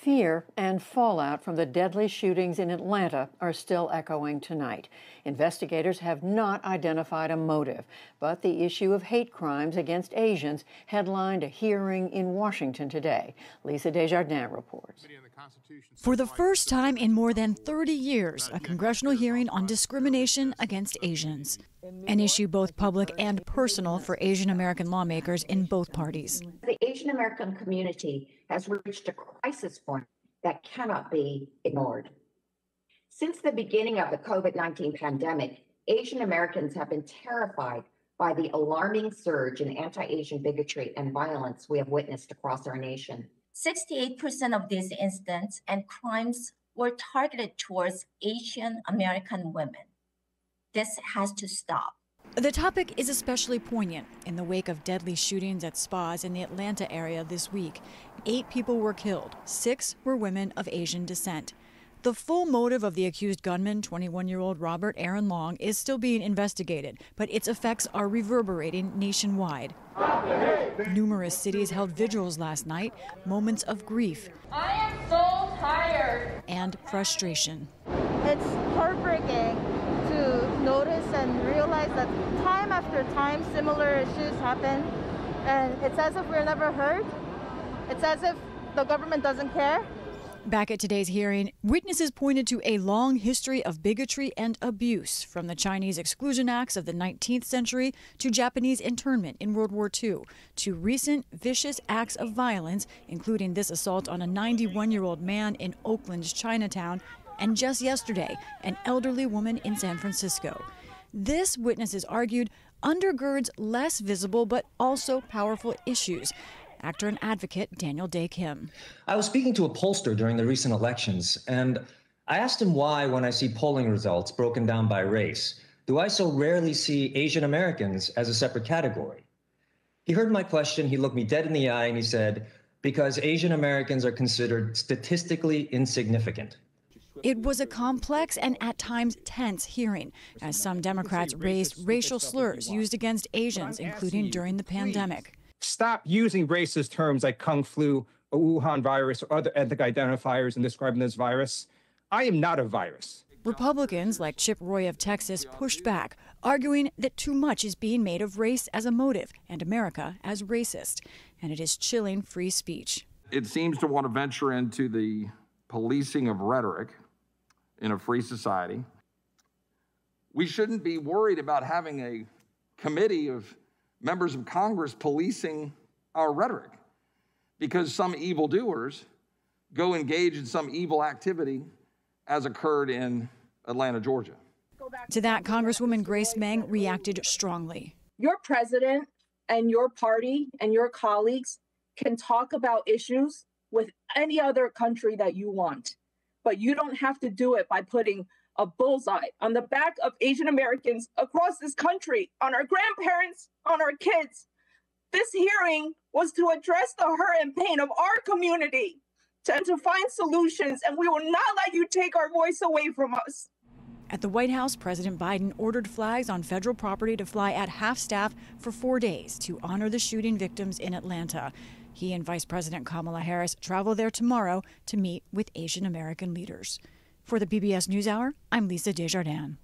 Fear and fallout from the deadly shootings in Atlanta are still echoing tonight. Investigators have not identified a motive, but the issue of hate crimes against Asians headlined a hearing in Washington today. Lisa Desjardins reports. For the first time in more than 30 years, a congressional hearing on discrimination against Asians. An issue both public and personal for Asian American lawmakers in both parties. The Asian American community has reached a crisis point that cannot be ignored. Since the beginning of the COVID-19 pandemic, Asian Americans have been terrified by the alarming surge in anti-Asian bigotry and violence we have witnessed across our nation. 68% of these incidents and crimes were targeted towards Asian American women. This has to stop. The topic is especially poignant in the wake of deadly shootings at spas in the Atlanta area this week. 8 people were killed. 6 were women of Asian descent. The full motive of the accused gunman, 21-year-old Robert Aaron Long, is still being investigated, but its effects are reverberating nationwide. Numerous cities held vigils last night, moments of grief. I am so tired. And frustration. It's heartbreaking to notice and realize that time after time similar issues happen, and it's as if we're never heard. It's as if the government doesn't care. Back at today's hearing, witnesses pointed to a long history of bigotry and abuse, from the Chinese Exclusion Acts of the 19th century to Japanese internment in World War II, to recent vicious acts of violence, including this assault on a 91-year-old man in Oakland's Chinatown, and just yesterday, an elderly woman in San Francisco. This, witnesses argued, undergirds less visible but also powerful issues. Actor and advocate Daniel Dae Kim. I was speaking to a pollster during the recent elections, and I asked him why, when I see polling results broken down by race, do I so rarely see Asian Americans as a separate category? He heard my question, he looked me dead in the eye, and he said, because Asian Americans are considered statistically insignificant. It was a complex and at times tense hearing, as some Democrats raised racial slurs used against Asians, including during the pandemic. Stop using racist terms like Kung Flu or Wuhan virus or other ethnic identifiers in describing this virus. I am not a virus. Republicans like Chip Roy of Texas pushed back, arguing that too much is being made of race as a motive and America as racist, and it is chilling free speech. It seems to want to venture into the policing of rhetoric in a free society. We shouldn't be worried about having a committee of members of Congress policing our rhetoric because some evildoers go engage in some evil activity as occurred in Atlanta, Georgia. To that, Congresswoman Grace Meng reacted strongly. Your president and your party and your colleagues can talk about issues with any other country that you want, but you don't have to do it by putting a bullseye on the back of Asian Americans across this country, on our grandparents, on our kids. This hearing was to address the hurt and pain of our community and to find solutions, and we will not let you take our voice away from us. At the White House, President Biden ordered flags on federal property to fly at half-staff for 4 days to honor the shooting victims in Atlanta. He and Vice President Kamala Harris travel there tomorrow to meet with Asian American leaders. For the PBS NewsHour, I'm Lisa Desjardins.